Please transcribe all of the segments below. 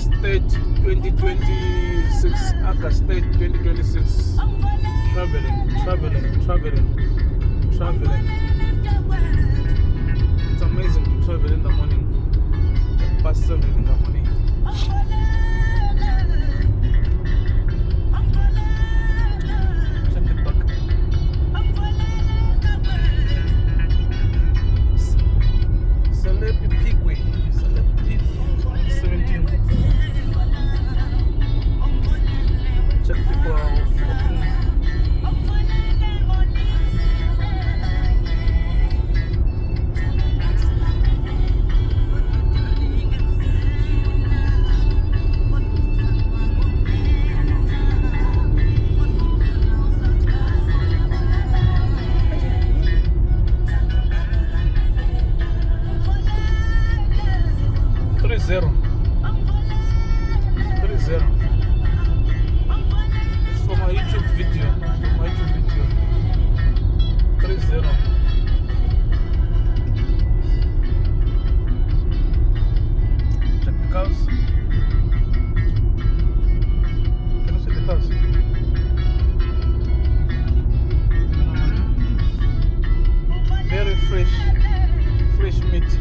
August 3rd, 2026. August 3rd, 2026. Traveling. It's amazing to travel in the morning, past 7 in the morning. Check the back. Celebi Pigwe. 17. Check people out. Zero. It's for my YouTube video. 3-0. Check the cows. Can you see the cows? Very fresh meat.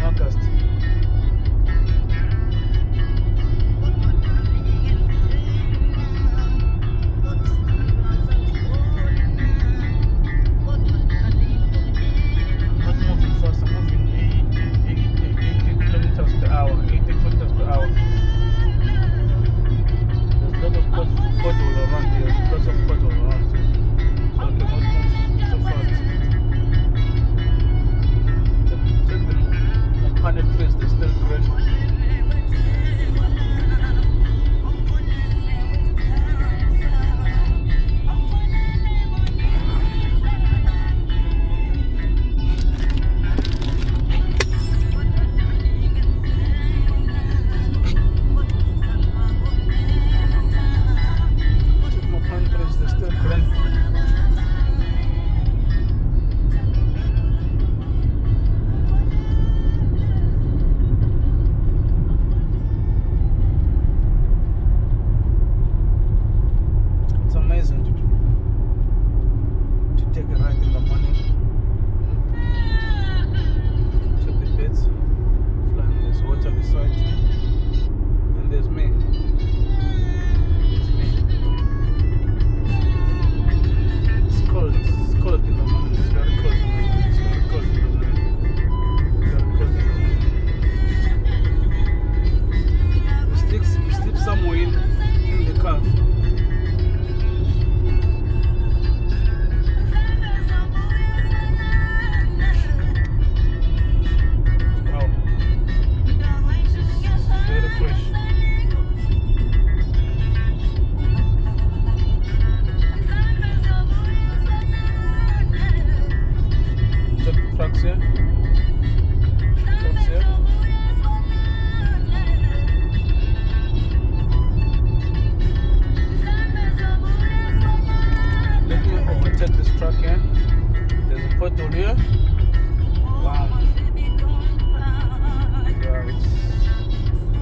August. Not moving fast, I'm moving 80 kilometers per hour. There's lots of puddle around here. So I cannot move so fast. Check the 100 trees, they're still green. Take a ride in the morning. Check the beds. Flying, there's water beside. And there's me. It's cold in the morning. It's very cold in the morning. We sleep somewhere in the car. Trucks here. Let me overtake this truck here. There's a pothole here. Wow. Yeah,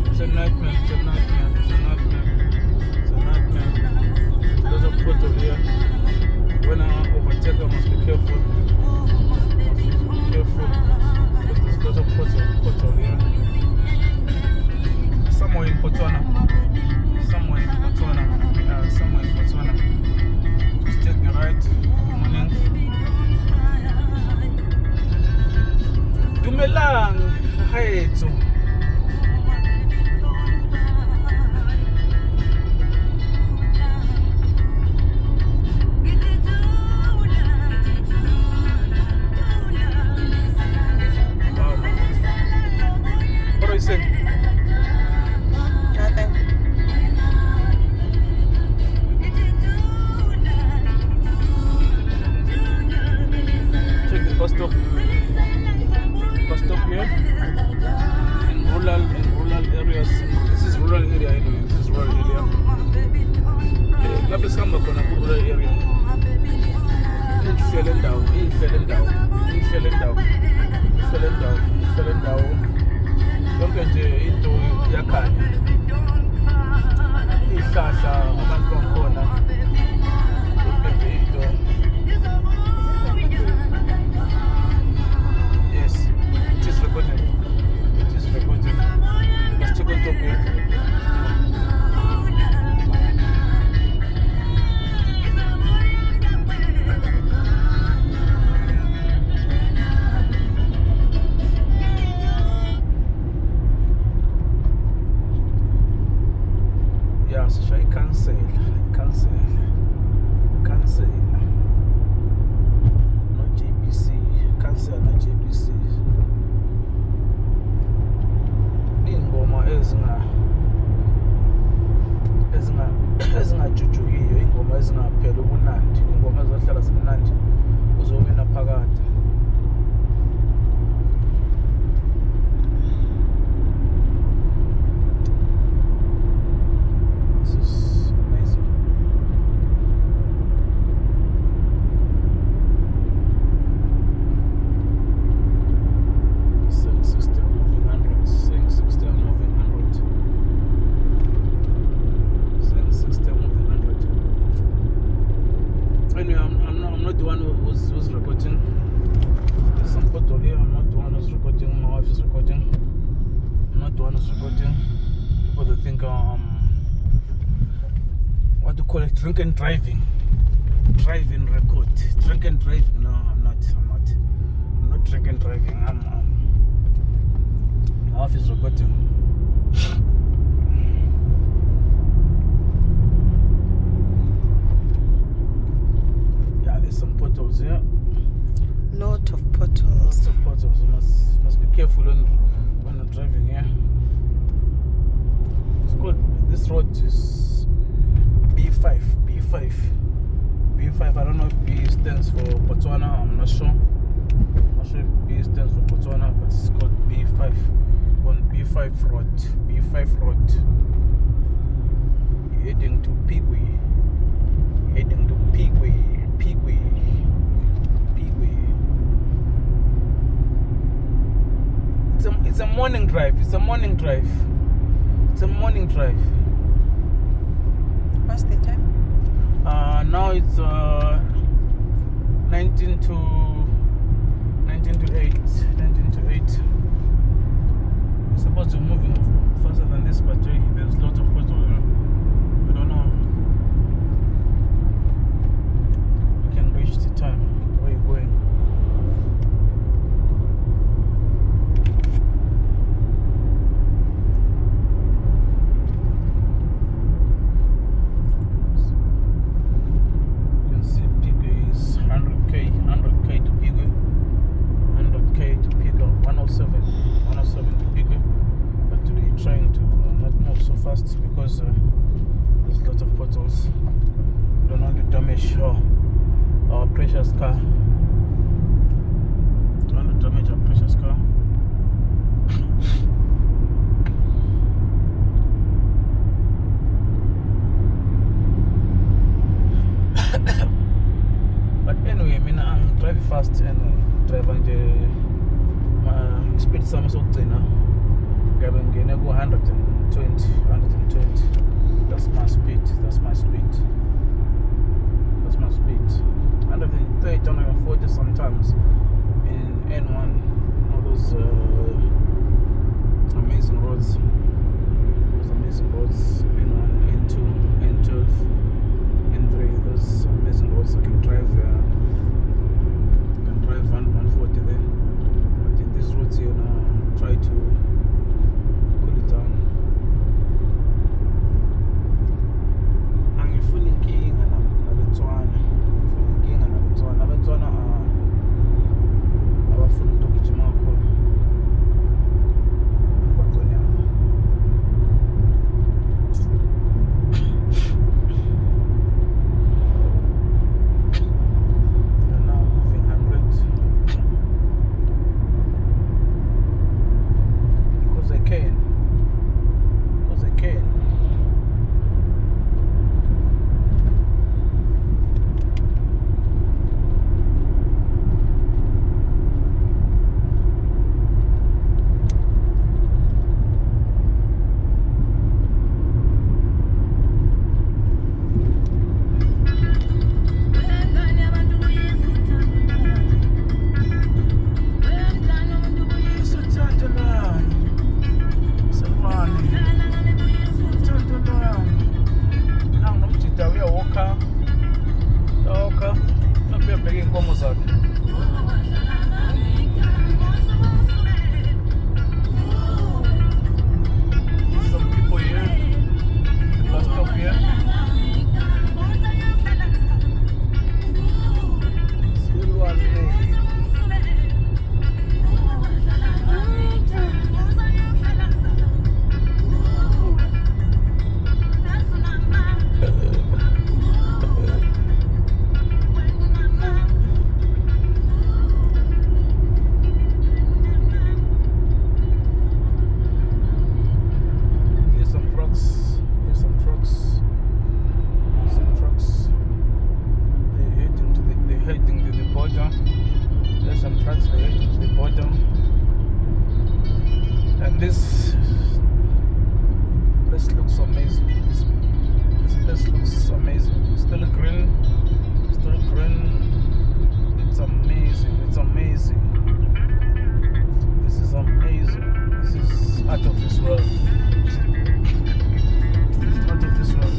it's a nightmare. There's a pothole here. When I overtake, I must be careful. Because there's lots of pothole here. Somewhere in Botswana. Just take the right morning. Dumelang, haetso. What do you say? Nothing. Check the bus stop. call it? Drink and driving record. Drink and driving. No, I'm not drink and driving. I'm half is recording. Yeah, there's some potholes here. Lot of potholes. You must be careful when you're driving here. It's called, this road is B5. I don't know if B stands for Botswana. I'm not sure. If B stands for Botswana, but it's called B5. On B5 road. Heading to Pigwe. It's a morning drive. What's the time? Now it's 19 to 8. We're supposed to be moving faster than this, but there's lots of potholes. I don't know. You can reach the time where you're going. Because there's lots of potholes. Don't want to damage our precious car. But anyway, I mean, I'm driving fast and driving the speed sum so now. Going to go 120. That's my speed. 130, 140 sometimes in N1. All those amazing roads. N1, N2, N12, N3. Those amazing roads. I can drive 140 there. But in these roads here now, try to cool it down. Angifuni inkinga nabetswana. Abetswana abafuna ukugijima kakhulu. Emgwaqweni yabo. You're now moving 100. Because I can. This looks amazing. This place looks amazing. Still green. It's amazing. This is amazing. This is out of this world. It's out of this world.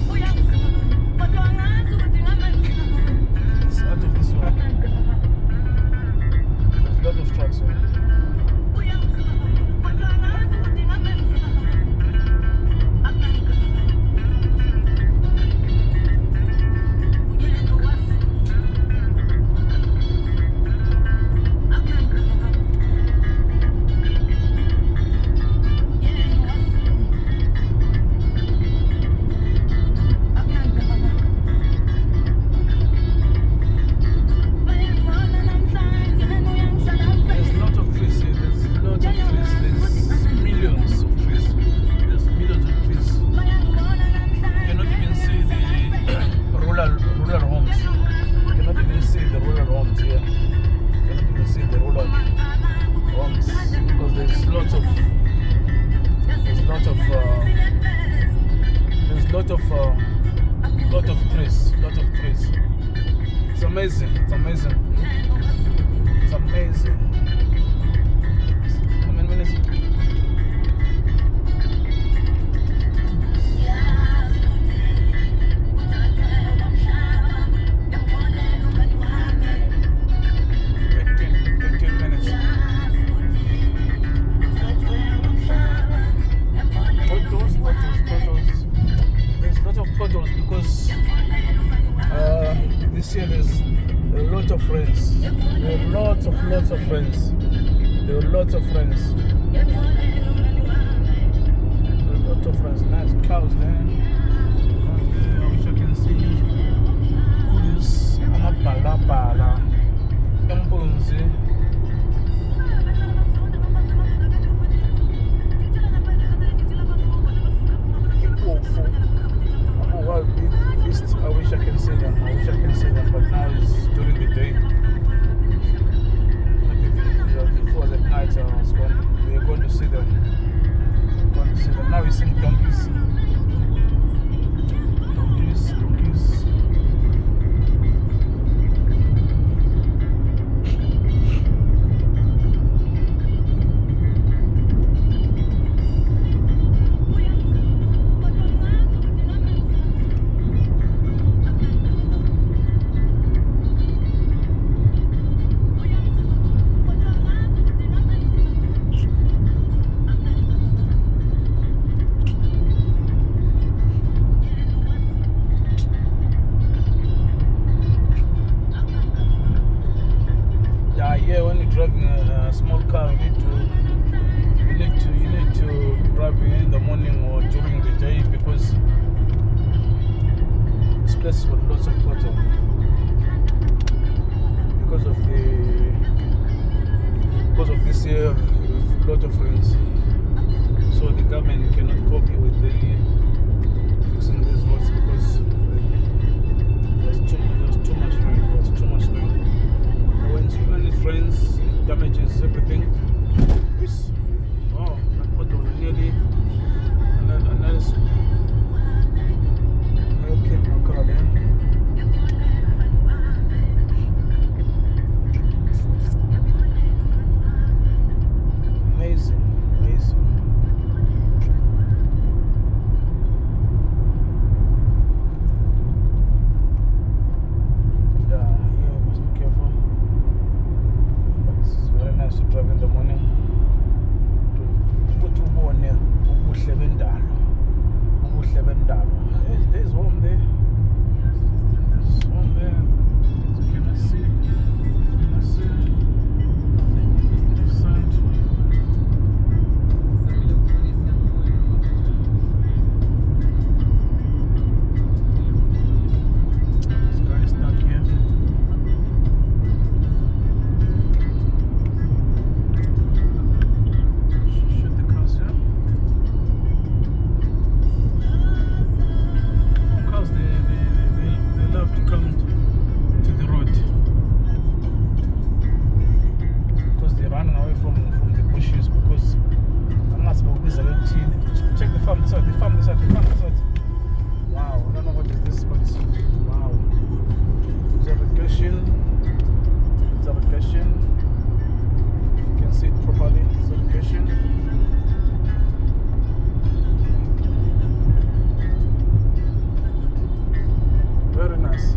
lot of trees. It's amazing. It's amazing. It's amazing. How many minutes? Because this year there's a lot of friends. There are lots of friends. There are lots of friends. Nice cows there. I wish I can see kulis amabhalabhala empunzi. I wish I can see them. But now it's during the day. Before the night we are going to see them. Now we're seeing donkeys. Yeah, when you're driving a small car, you need to drive in the morning or during the day because this place got lots of potholes because of this year, lot of rains. So the government cannot cope with fixing these roads because there's too much rain. When it rains, it damages everything. Wow, that pothole nearly another car there. Amazing. To drive in the morning there's home there. You cannot see the sand. This guy is stuck here. Check the farm this side. Wow, I don't know what is this, but wow. Irrigation. You can see it properly. Irrigation. Very nice.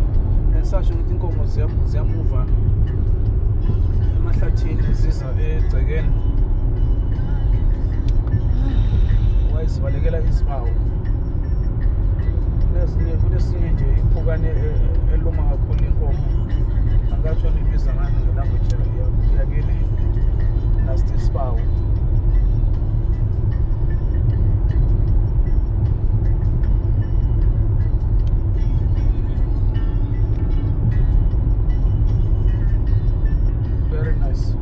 And such a thing called ziyamuva emahlathini ziza egcekeni. Wayezibalekela izibawu kunesinye nje iphukane eluma kakhulu inkomo angatsho nibiza ngani ngelanguage yakini nasithi isibawu. Very nice.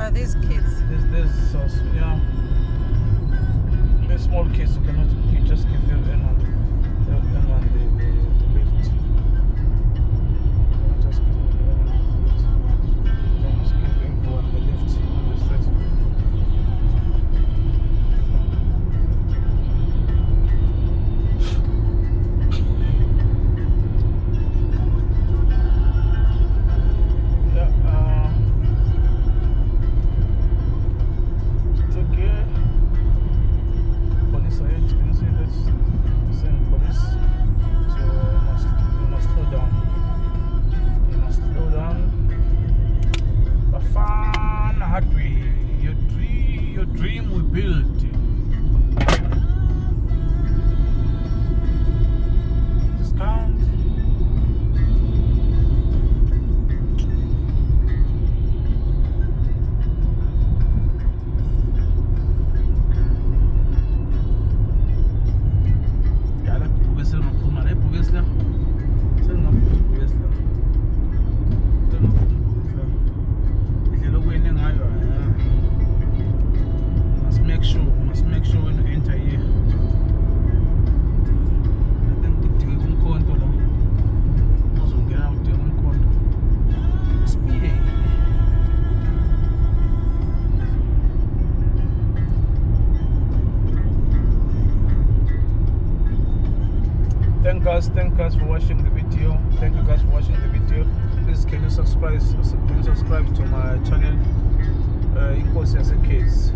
Are these kids? There's also, yeah. There's small kids who cannot, you just give them N1 the lift. You just give them N1 the lift. Then just give everyone the lift on the street. Your dream we build. Discount. Yeah, I like Bugis na Puma. I Bugis na. Sir na Bugis na. Sir na Bugis na. If you na ngayo. Must make sure when you enter here. Then kudinga kumkhonto la. Uzongena udinga kumkhonto. Speed. Thank guys for watching the video. Thank you guys for watching the video. Please can you subscribe to my channel, Inkosi Yasekhezi.